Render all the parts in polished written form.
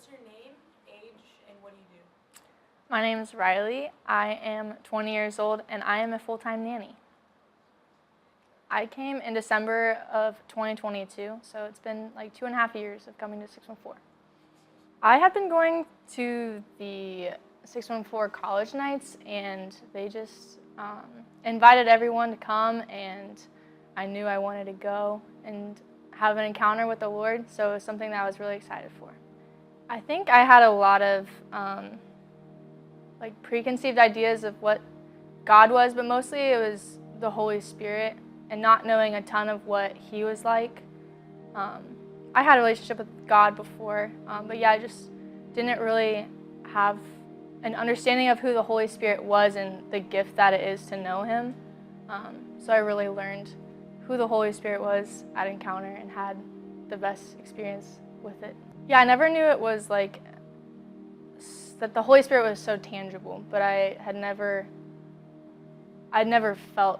What's your name, age, and what do you do? My name is Rylee. I am 20 years old, and I am a full-time nanny. I came in December of 2022, so it's been like 2.5 years of coming to 614. I had been going to the 614 college nights, and they just invited everyone to come, and I knew I wanted to go and have an encounter with the Lord, so it was something that I was really excited for. I think I had a lot of preconceived ideas of what God was, but mostly it was the Holy Spirit and not knowing a ton of what He was like. I had a relationship with God before, but yeah, I just didn't really have an understanding of who the Holy Spirit was and the gift that it is to know Him. So I really learned who the Holy Spirit was at Encounter and had the best experience with it. Yeah, I never knew it was like that the Holy Spirit was so tangible, but I'd never felt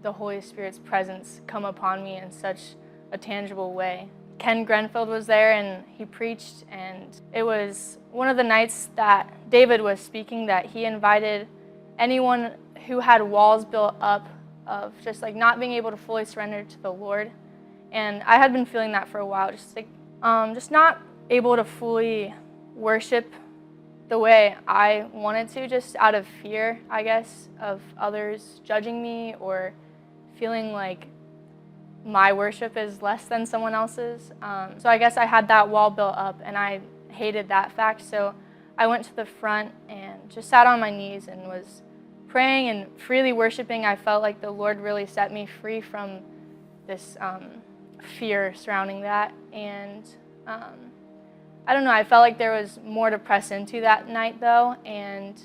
the Holy Spirit's presence come upon me in such a tangible way. Ken Grenfeld was there and he preached, and it was one of the nights that David was speaking that he invited anyone who had walls built up of just like not being able to fully surrender to the Lord. And I had been feeling that for a while, just not able to fully worship the way I wanted to, just out of fear, I guess, of others judging me or feeling like my worship is less than someone else's. So I guess I had that wall built up, and I hated that fact. So I went to the front and just sat on my knees and was praying and freely worshiping. I felt like the Lord really set me free from this fear surrounding that. And I don't know, I felt like there was more to press into that night though, and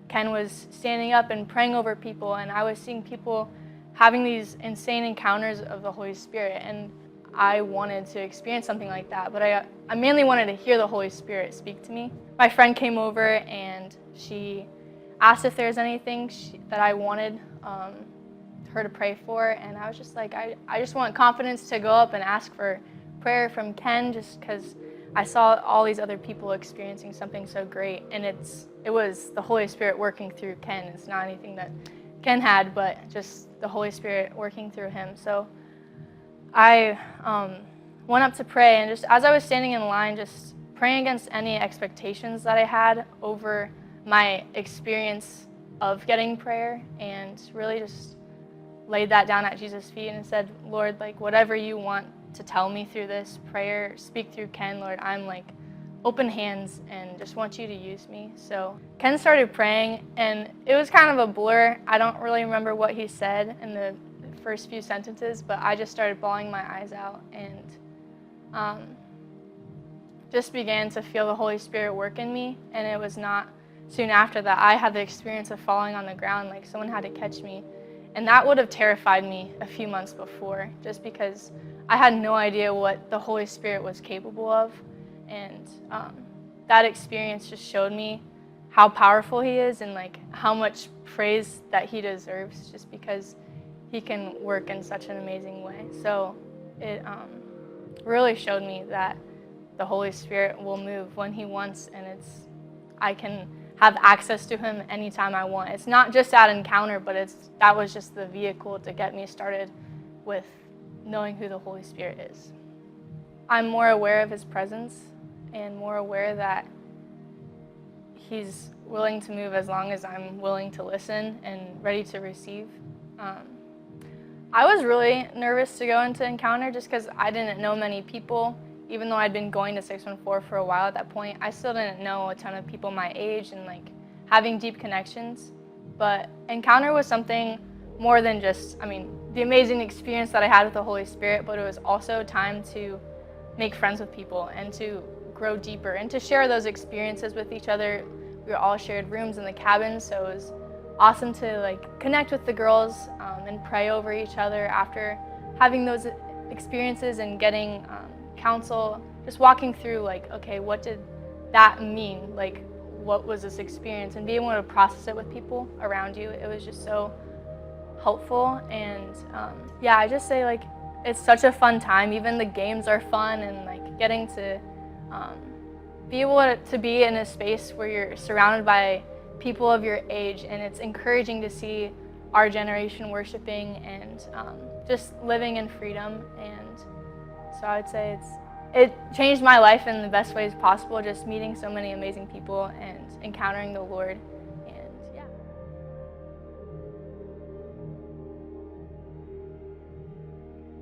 Ken was standing up and praying over people, and I was seeing people having these insane encounters of the Holy Spirit, and I wanted to experience something like that, but I mainly wanted to hear the Holy Spirit speak to me. My friend came over and she asked if there was anything that I wanted her to pray for, and I was just like, I just want confidence to go up and ask for prayer from Ken, just because I saw all these other people experiencing something so great, and it was the Holy Spirit working through Ken. It's not anything that Ken had, but just the Holy Spirit working through him. So I went up to pray, and just as I was standing in line, just praying against any expectations that I had over my experience of getting prayer, and really just laid that down at Jesus' feet and said, Lord, like whatever you want to tell me through this prayer, speak through Ken, Lord. I'm like open hands and just want you to use me. So Ken started praying, and it was kind of a blur. I don't really remember what he said in the first few sentences, but I just started bawling my eyes out and just began to feel the Holy Spirit work in me. And it was not soon after that I had the experience of falling on the ground, like someone had to catch me. And that would have terrified me a few months before, just because I had no idea what the Holy Spirit was capable of. And that experience just showed me how powerful He is and like how much praise that He deserves, just because He can work in such an amazing way. So it really showed me that the Holy Spirit will move when He wants, and I can have access to Him anytime I want. It's not just at Encounter, but that was just the vehicle to get me started with knowing who the Holy Spirit is. I'm more aware of His presence and more aware that He's willing to move as long as I'm willing to listen and ready to receive. I was really nervous to go into Encounter just because I didn't know many people. Even though I'd been going to 614 for a while at that point, I still didn't know a ton of people my age and like having deep connections. But Encounter was something more than just, the amazing experience that I had with the Holy Spirit, but it was also time to make friends with people and to grow deeper and to share those experiences with each other. We were all shared rooms in the cabin, so it was awesome to like connect with the girls and pray over each other after having those experiences and getting counsel, just walking through like, okay, what did that mean? Like, what was this experience? And being able to process it with people around you, it was just so helpful. And yeah, I just say like, it's such a fun time. Even the games are fun, and like getting to be able to be in a space where you're surrounded by people of your age, and it's encouraging to see our generation worshiping and just living in freedom. And so I would say it changed my life in the best ways possible, just meeting so many amazing people and encountering the Lord.